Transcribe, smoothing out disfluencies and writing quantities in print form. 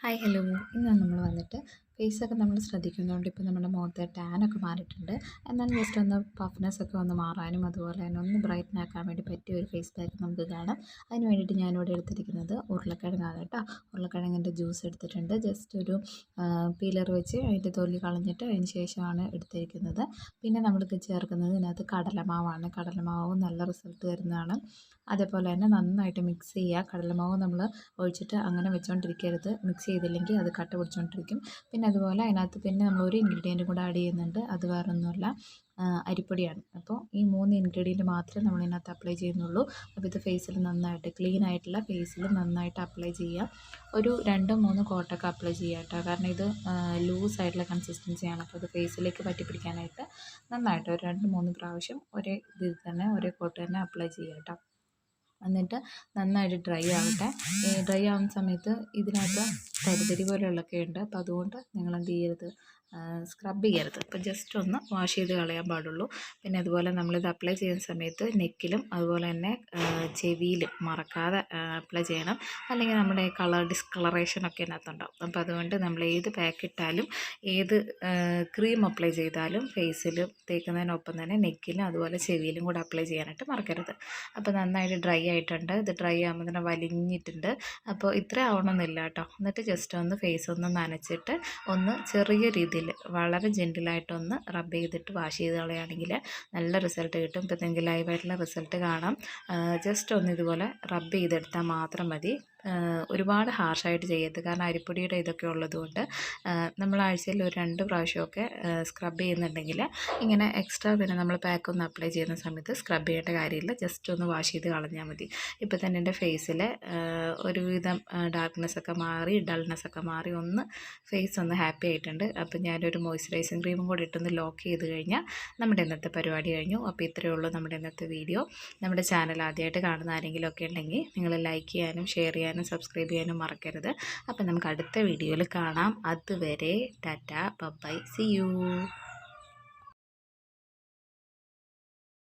Hi hello ഇന്ന് നമ്മൾ വന്നിട്ട് ഫേസൊക്കെ നമ്മൾ ശ്രദ്ധിക്കുന്നതുകൊണ്ട് ഇപ്പോൾ നമ്മുടെ മുഖത്തെ ടാനൊക്കെ മാറിയിട്ടുണ്ട്. എന്നാലും ജസ്റ്റ് ഒന്ന് പഫ്നെസ് ഒക്കെ ഒന്ന് മാറാനും അതുപോലെ തന്നെ ഒന്ന് ബ്രൈറ്റൻ ആക്കാൻ വേണ്ടി പറ്റിയ ഒരു ഫേസ് പാക്ക് നമുക്ക് കാണാം. അതിന് വേണ്ടിയിട്ട് ഞാനിവിടെ എടുത്തിരിക്കുന്നത് ഉരുളക്കിഴങ്ങാണ് കേട്ടോ. ഉരുളക്കിഴങ്ങിൻ്റെ ജ്യൂസ് എടുത്തിട്ടുണ്ട്. ജസ്റ്റ് ഒരു പീലർ വെച്ച് അതിൻ്റെ തൊലി കളഞ്ഞിട്ട് അതിന് ശേഷമാണ് എടുത്തിരിക്കുന്നത്. പിന്നെ നമ്മൾക്ക് ചേർക്കുന്നത് ഇതിനകത്ത് കടലമാവാണ്. കടലമാവ് നല്ല റിസൾട്ട് തരുന്നതാണ്. അതേപോലെ തന്നെ നന്നായിട്ട് മിക്സ് ചെയ്യുക. കടലമാവ് നമ്മൾ ഒഴിച്ചിട്ട് അങ്ങനെ വെച്ചുകൊണ്ടിരിക്കരുത്. മിക്സ് ചെയ്തില്ലെങ്കിൽ അത് കട്ട പിടിച്ചുകൊണ്ടിരിക്കും. പിന്നെ അതുപോലെ അതിനകത്ത് പിന്നെ നമ്മൾ ഒരു ഇൻഗ്രീഡിയൻറ്റും കൂടെ ആഡ് ചെയ്യുന്നുണ്ട്. അത് വേറൊന്നുമല്ല, അരിപ്പൊടിയാണ്. അപ്പോൾ ഈ 3 ഇൻഗ്രീഡിയൻറ്റ് മാത്രമേ നമ്മൾ ഇതിനകത്ത് അപ്ലൈ ചെയ്യുന്നുള്ളൂ. അപ്പോൾ ഇത് ഫേസിൽ നന്നായിട്ട് ക്ലീൻ ആയിട്ടുള്ള ഫേസിൽ നന്നായിട്ട് അപ്ലൈ ചെയ്യുക. ഒരു 2-3 കോട്ടൊക്കെ അപ്ലൈ ചെയ്യുക കേട്ടോ. കാരണം ഇത് ലൂസായിട്ടുള്ള കൺസിസ്റ്റൻസിയാണ്. അപ്പോൾ ഇത് ഫേസിലേക്ക് പറ്റി പിടിക്കാനായിട്ട് നന്നായിട്ട് ഒരു 2-3 പ്രാവശ്യം ഒരേ ഇതിൽ തന്നെ ഒരേ കോട്ട് തന്നെ അപ്ലൈ ചെയ്യുക കേട്ടോ. എന്നിട്ട് നന്നായിട്ട് ഡ്രൈ ആവട്ടെ. ഈ ഡ്രൈ ആവുന്ന സമയത്ത് ഇതിനകത്ത് തരിതരി പോലെയുള്ളതൊക്കെ ഉണ്ട്. അപ്പോൾ അതുകൊണ്ട് നിങ്ങൾ എന്ത് ചെയ്യരുത്, സ്ക്രബ് ചെയ്യരുത്. അപ്പോൾ ജസ്റ്റ് ഒന്ന് വാഷ് ചെയ്ത് കളയാൻ പാടുള്ളൂ. പിന്നെ അതുപോലെ നമ്മളിത് അപ്ലൈ ചെയ്യുന്ന സമയത്ത് നെക്കിലും അതുപോലെ തന്നെ ചെവിയിലും മറക്കാതെ അപ്ലൈ ചെയ്യണം. അല്ലെങ്കിൽ നമ്മുടെ ഡിസ്കളറേഷനൊക്കെ ഇതിനകത്തുണ്ടാവും. അപ്പോൾ അതുകൊണ്ട് നമ്മൾ ഏത് പാക്ക് ഇട്ടാലും ഏത് ക്രീം അപ്ലൈ ചെയ്താലും ഫേസിൽ തേക്കുന്നതിനൊപ്പം തന്നെ നെക്കിലും അതുപോലെ ചെവിയിലും കൂടെ അപ്ലൈ ചെയ്യാനായിട്ട് മറക്കരുത്. അപ്പോൾ നന്നായിട്ട് ഡ്രൈ ആയിട്ടുണ്ട്. ഇത് ഡ്രൈ ആകുമ്പോൾ തന്നെ വലിഞ്ഞിട്ടുണ്ട്. അപ്പോൾ ഇത്ര ആവണമെന്നില്ല കേട്ടോ. എന്നിട്ട് ജസ്റ്റ് ഒന്ന് ഫേസ് ഒന്ന് നനച്ചിട്ട് ഒന്ന് ചെറിയ രീതിയിൽ വളരെ ജെൻറ്റിലായിട്ടൊന്ന് റബ്ബ് ചെയ്തിട്ട് വാഷ് ചെയ്ത് കളയുകയാണെങ്കിൽ നല്ല റിസൾട്ട് കിട്ടും. ഇപ്പോൾ ലൈവായിട്ടുള്ള റിസൾട്ട് കാണാം. ജസ്റ്റ് ഒന്ന് ഇതുപോലെ റബ്ബ് ചെയ്തെടുത്താൽ മാത്രം മതി. ഒരുപാട് ഹാർഷായിട്ട് ചെയ്യരുത്. കാരണം അരിപ്പൊടിയുടെ ഇതൊക്കെ ഉള്ളതുകൊണ്ട് നമ്മൾ ആഴ്ചയിൽ ഒരു 2 പ്രാവശ്യമൊക്കെ സ്ക്രബ് ചെയ്യുന്നുണ്ടെങ്കിൽ ഇങ്ങനെ എക്സ്ട്രാ പിന്നെ നമ്മൾ പാക്ക് ഒന്ന് അപ്ലൈ ചെയ്യുന്ന സമയത്ത് സ്ക്രബ് ചെയ്യേണ്ട കാര്യമില്ല. ജസ്റ്റ് ഒന്ന് വാഷ് ചെയ്ത് കളഞ്ഞാൽ മതി. ഇപ്പോൾ തന്നെ എൻ്റെ ഫേസിൽ ഒരുവിധം ഡാർക്ക്നെസ്സൊക്കെ മാറി ഡൾനെസ്സൊക്കെ മാറി ഒന്ന് ഫേസ് ഒന്ന് ഹാപ്പി ആയിട്ടുണ്ട്. അപ്പോൾ ഞാനൊരു മോയ്സ്ചറൈസിങ് ക്രീമും കൂടി ഇട്ടൊന്ന് ലോക്ക് ചെയ്ത് കഴിഞ്ഞാൽ നമ്മുടെ ഇന്നത്തെ പരിപാടി കഴിഞ്ഞു. അപ്പോൾ ഇത്രയേ ഉള്ളൂ നമ്മുടെ ഇന്നത്തെ വീഡിയോ. നമ്മുടെ ചാനൽ ആദ്യമായിട്ട് കാണുന്ന ആരെങ്കിലും ഒക്കെ ഉണ്ടെങ്കിൽ നിങ്ങൾ ലൈക്ക് ചെയ്യാനും ഷെയർ ചെയ്യാനും സബ്സ്ക്രൈബ് ചെയ്യാനും മറക്കരുത്. അപ്പോൾ നമുക്ക് അടുത്ത വീഡിയോയിൽ കാണാം. അതുവരെ ടാറ്റ ബൈ, സീ യു.